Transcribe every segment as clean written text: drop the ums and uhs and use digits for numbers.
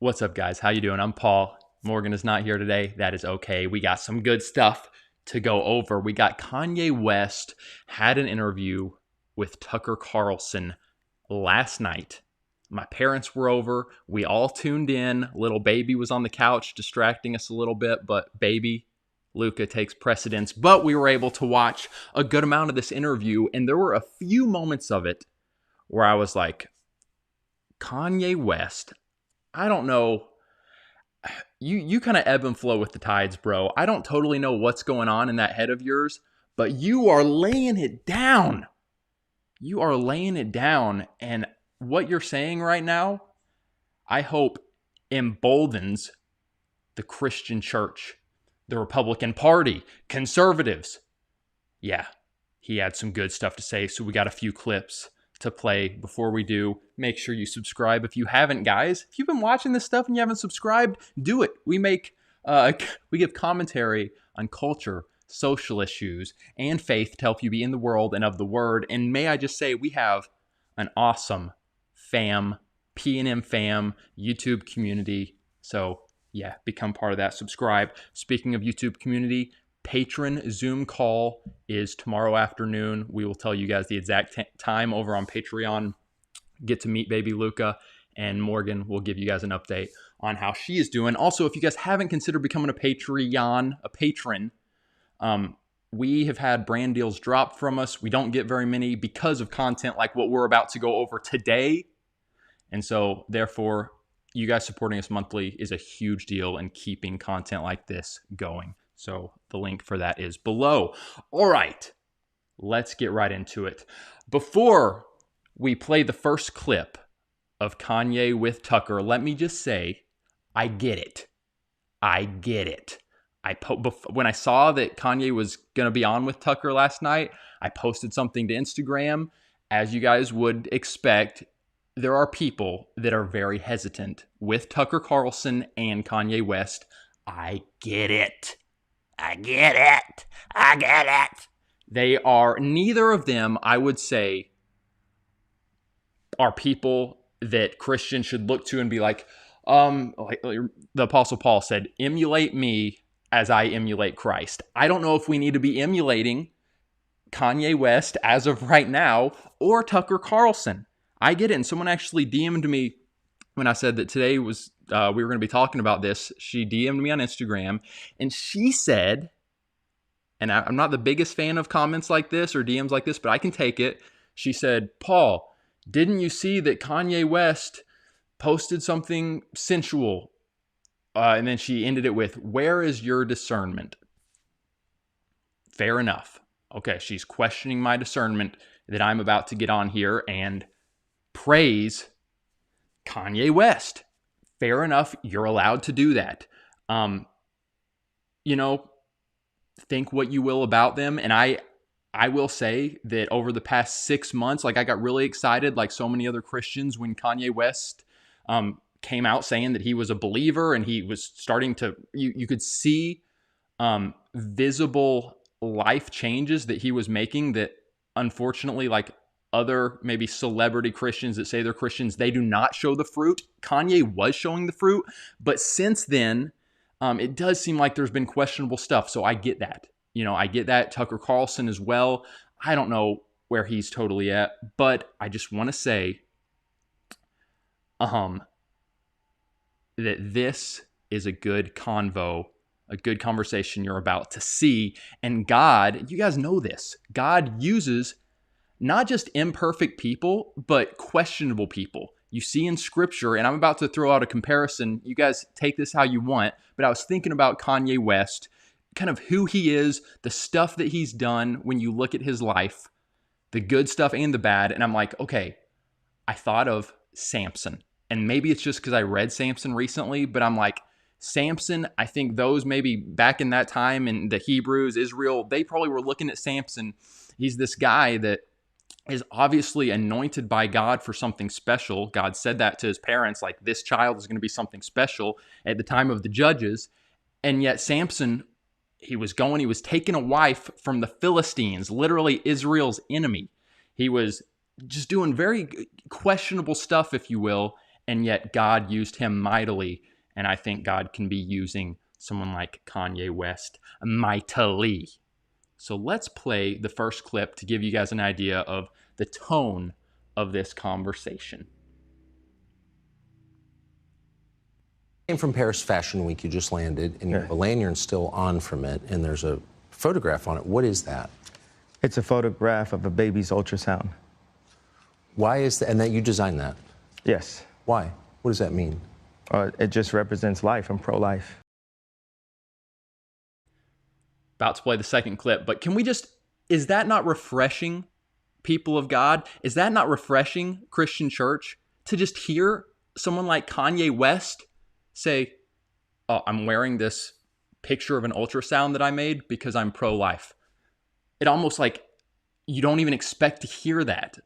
What's up, guys? How you doing? I'm Paul. Morgan is not here today. That is okay. We got some good stuff to go over. We got Kanye West had an interview with Tucker Carlson last night. My parents were over. We all tuned in. Little baby was on the couch distracting us a little bit, but baby Luca takes precedence. But we were able to watch a good amount of this interview, and there were a few moments of it where I was like, Kanye West, I don't know. You kind of ebb and flow with the tides, bro. I don't totally know what's going on in that head of yours, but you are laying it down. You are laying it down. And what you're saying right now, I hope emboldens the Christian church, the Republican Party, conservatives. Yeah, he had some good stuff to say, so we got a few clips to play. Before we do, make sure you subscribe if you haven't, guys. If you've been watching this stuff and you haven't subscribed, do it. We give commentary on culture, social issues, and faith to help you be in the world and of the word. And may I just say, we have an awesome P&M fam YouTube community. So yeah, become part of that. Subscribe. Speaking of YouTube community, patron Zoom call is tomorrow afternoon. We will tell you guys the exact time over on Patreon. Get to meet baby Luca, and Morgan will give you guys an update on how she is doing. Also, if you guys haven't considered becoming a patron, we have had brand deals drop from us. We don't get very many because of content like what we're about to go over today. And so therefore, you guys supporting us monthly is a huge deal in keeping content like this going. So the link for that is below. All right, let's get right into it. Before we play the first clip of Kanye with Tucker, let me just say, I get it. When I saw that Kanye was going to be on with Tucker last night, I posted something to Instagram. As you guys would expect, there are people that are very hesitant with Tucker Carlson and Kanye West. I get it. They are, neither of them, I would say, are people that Christians should look to and be like the Apostle Paul said, emulate me as I emulate Christ. I don't know if we need to be emulating Kanye West as of right now or Tucker Carlson. I get it. And someone actually DM'd me when I said that today was we were going to be talking about this. She DM'd me on Instagram, and she said, and I'm not the biggest fan of comments like this or DMs like this, but I can take it. She said, Paul, didn't you see that Kanye West posted something sensual? And then she ended it with, where is your discernment? Fair enough. Okay, she's questioning my discernment that I'm about to get on here and praise Kanye West. Fair enough. You're allowed to do that. Think what you will about them. And I will say that over the past 6 months, like I got really excited, like so many other Christians, when Kanye West came out saying that he was a believer and he was starting to, you could see visible life changes that he was making that unfortunately, like other maybe celebrity Christians that say they're Christians, they do not show the fruit. Kanye was showing the fruit, but since then, it does seem like there's been questionable stuff. So I get that. I get that. Tucker Carlson as well. I don't know where he's totally at, but I just want to say that this is a good convo, a good conversation you're about to see. And God, you guys know this, God uses not just imperfect people, but questionable people. You see in scripture, and I'm about to throw out a comparison. You guys take this how you want, but I was thinking about Kanye West, kind of who he is, the stuff that he's done when you look at his life, the good stuff and the bad. And I'm like, okay, I thought of Samson. And maybe it's just because I read Samson recently, but I'm like, Samson, I think those maybe back in that time in the Hebrews, Israel, they probably were looking at Samson. He's this guy that is obviously anointed by God for something special. God said that to his parents, like this child is going to be something special at the time of the judges. And yet Samson, he was taking a wife from the Philistines, literally Israel's enemy. He was just doing very questionable stuff, if you will. and yet God used him mightily. And I think God can be using someone like Kanye West mightily. So let's play the first clip to give you guys an idea of the tone of this conversation. Came from Paris Fashion Week. You just landed, and you have a lanyard still on from it, and there's a photograph on it. What is that? It's a photograph of a baby's ultrasound. Why is that? And that you designed that? Yes. Why? What does that mean? It just represents life. I'm pro-life. About to play the second clip, but can we just, is that not refreshing, people of God? Is that not refreshing, Christian church, to just hear someone like Kanye West say, oh, I'm wearing this picture of an ultrasound that I made because I'm pro-life? It almost like you don't even expect to hear that,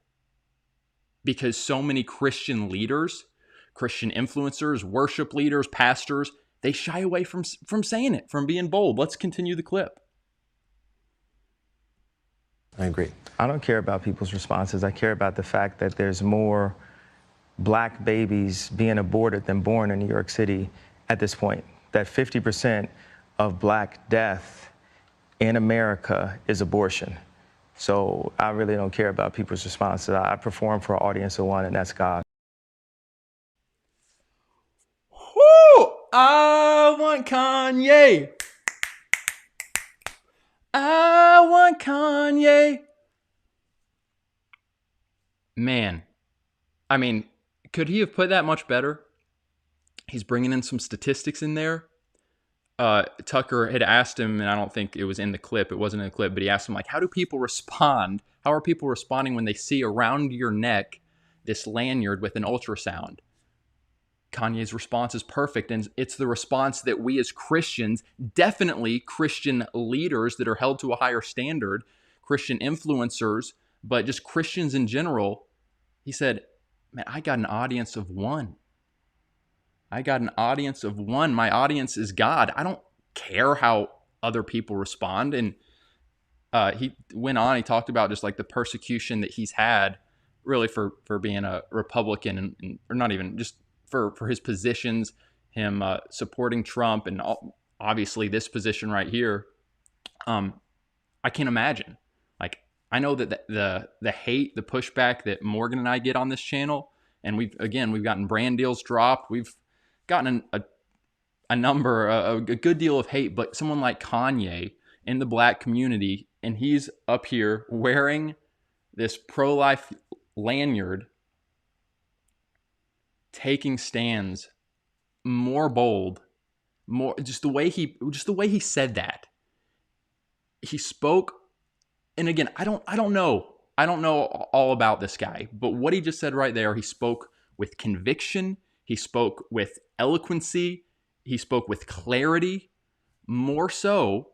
because so many Christian leaders, Christian influencers, worship leaders, pastors, they shy away from saying it, from being bold. Let's continue the clip. I agree. I don't care about people's responses. I care about the fact that there's more black babies being aborted than born in New York City at this point. That 50% of black death in America is abortion. So I really don't care about people's responses. I perform for an audience of one, and that's God. Woo! I want Kanye. I want Kanye. Man, I mean, could he have put that much better? He's bringing in some statistics in there. Tucker had asked him, and I don't think it was in the clip. It wasn't in the clip, but he asked him, like, how do people respond? How are people responding when they see around your neck this lanyard with an ultrasound? Kanye's response is perfect, and it's the response that we as Christians, definitely Christian leaders that are held to a higher standard, Christian influencers, but just Christians in general. He said, man, I got an audience of one. I got an audience of one. My audience is God. I don't care how other people respond. And he went on, he talked about just like the persecution that he's had really for being a Republican, and or not even just for his positions, him supporting Trump, and obviously this position right here. I can't imagine. Like, I know that the hate, the pushback that Morgan and I get on this channel, and we've gotten brand deals dropped. We've gotten a good deal of hate, but someone like Kanye in the black community, and he's up here wearing this pro-life lanyard, taking stands, more bold, more just the way he said that. He spoke, and again, I don't know all about this guy, but what he just said right there, he spoke with conviction, he spoke with eloquency, he spoke with clarity, more so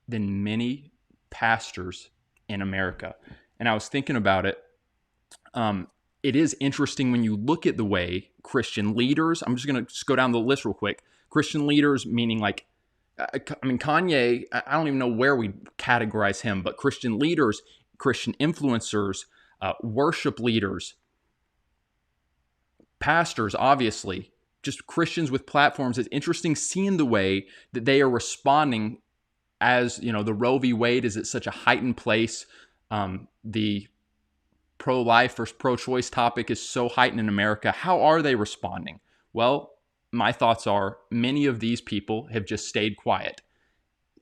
than many pastors in America. And I was thinking about it. It is interesting when you look at the way Christian leaders, I'm just going to go down the list real quick. Christian leaders, meaning like, I mean, Kanye, I don't even know where we categorize him, but Christian leaders, Christian influencers, worship leaders, pastors, obviously, just Christians with platforms. It's interesting seeing the way that they are responding as, you know, the Roe v. Wade is at such a heightened place. The pro-life versus pro-choice topic is so heightened in America. How are they responding? Well, my thoughts are many of these people have just stayed quiet.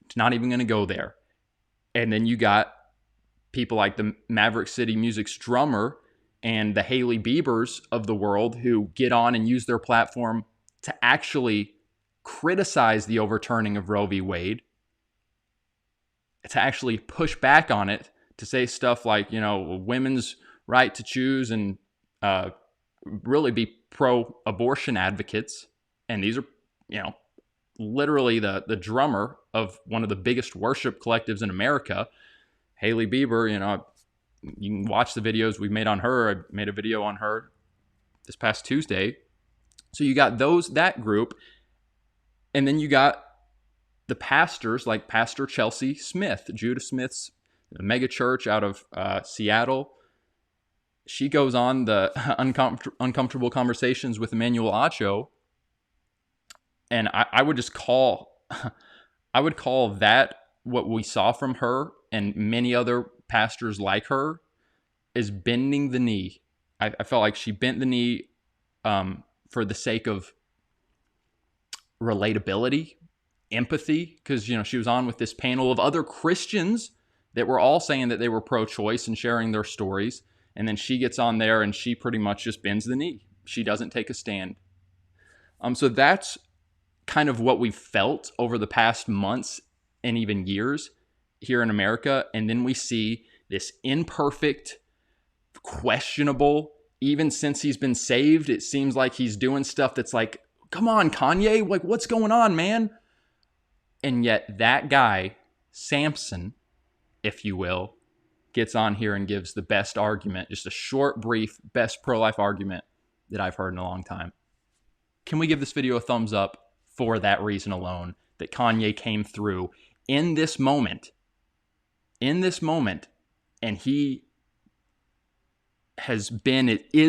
It's not even going to go there. And then you got people like the Maverick City Music's drummer and the Hailey Biebers of the world who get on and use their platform to actually criticize the overturning of Roe v. Wade, to actually push back on it, to say stuff like, you know, women's right to choose, and really be pro-abortion advocates. And these are, you know, literally the drummer of one of the biggest worship collectives in America, Hailey Bieber. You know, you can watch the videos we've made on her. I made a video on her this past Tuesday. So you got that group, and then you got the pastors like Pastor Chelsea Smith, Judah Smith's mega church out of Seattle. she goes on the uncomfortable conversations with Emmanuel Acho, and I would just call, I would call that what we saw from her and many other pastors like her is bending the knee. I felt like she bent the knee for the sake of relatability, empathy, because she was on with this panel of other Christians that were all saying that they were pro-choice and sharing their stories, and then she gets on there and she pretty much just bends the knee. She doesn't take a stand. So that's kind of what we felt over the past months and even years here in America, and then we see this imperfect, questionable, even since he's been saved, it seems like he's doing stuff that's like, come on, Kanye, like, what's going on, man? And yet that guy, Samson, if you will, gets on here and gives the best argument, just a short, brief, best pro-life argument that I've heard in a long time. Can we give this video a thumbs up for that reason alone, that Kanye came through in this moment, and he is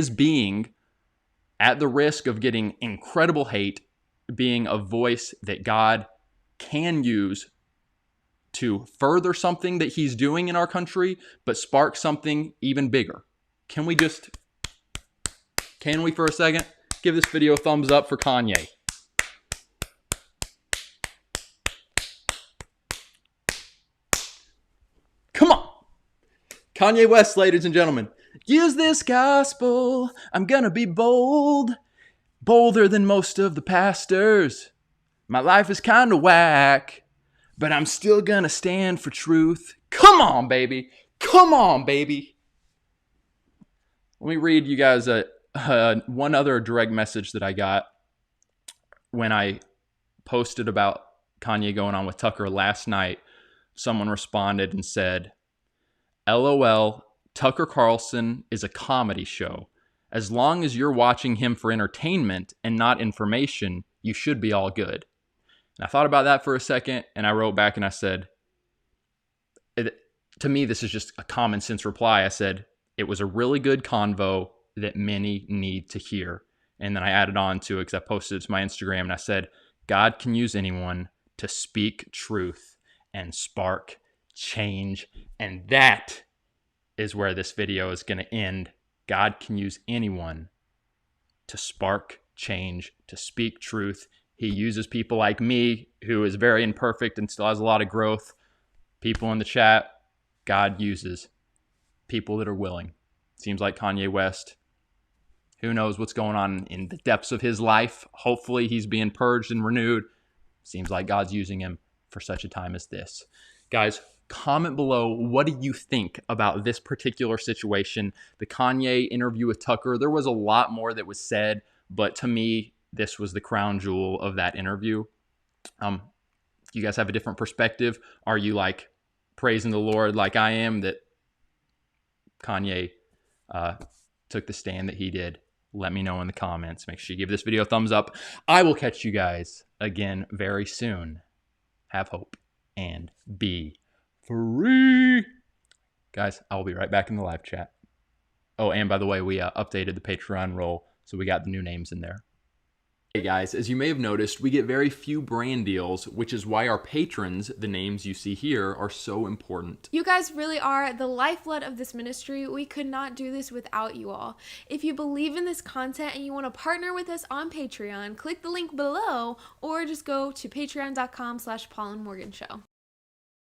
being, at the risk of getting incredible hate, being a voice that God can use to further something that he's doing in our country, but spark something even bigger. Can we for a second give this video a thumbs up for Kanye? Come on. Kanye West, ladies and gentlemen. Use this gospel. I'm gonna be bold. Bolder than most of the pastors. My life is kind of whack, but I'm still gonna stand for truth. Come on, baby. Come on, baby. Let me read you guys one other direct message that I got when I posted about Kanye going on with Tucker last night. Someone responded and said, LOL, Tucker Carlson is a comedy show. As long as you're watching him for entertainment and not information, you should be all good. And I thought about that for a second, and I wrote back and I said, to me, this is just a common sense reply. I said, it was a really good convo that many need to hear. And then I added on to it because I posted it to my Instagram, and I said, God can use anyone to speak truth and spark change. And that is where this video is going to end. God can use anyone to spark change, to speak truth. He uses people like me, who is very imperfect and still has a lot of growth. People in the chat, God uses people that are willing. Seems like Kanye West, who knows what's going on in the depths of his life. Hopefully he's being purged and renewed. Seems like God's using him for such a time as this. Guys, comment below, what do you think about this particular situation? The Kanye interview with Tucker, there was a lot more that was said, but to me, this was the crown jewel of that interview. You guys have a different perspective? Are you like praising the Lord like I am that Kanye took the stand that he did? Let me know in the comments. Make sure you give this video a thumbs up. I will catch you guys again very soon. Have hope and be free. Guys, I will be right back in the live chat. Oh, and by the way, we updated the Patreon roll, so we got the new names in there. Hey guys, as you may have noticed, we get very few brand deals, which is why our patrons, the names you see here, are so important. You guys really are the lifeblood of this ministry. We could not do this without you all. If you believe in this content and you want to partner with us on Patreon, click the link below or just go to patreon.com/Paulandmorganshow.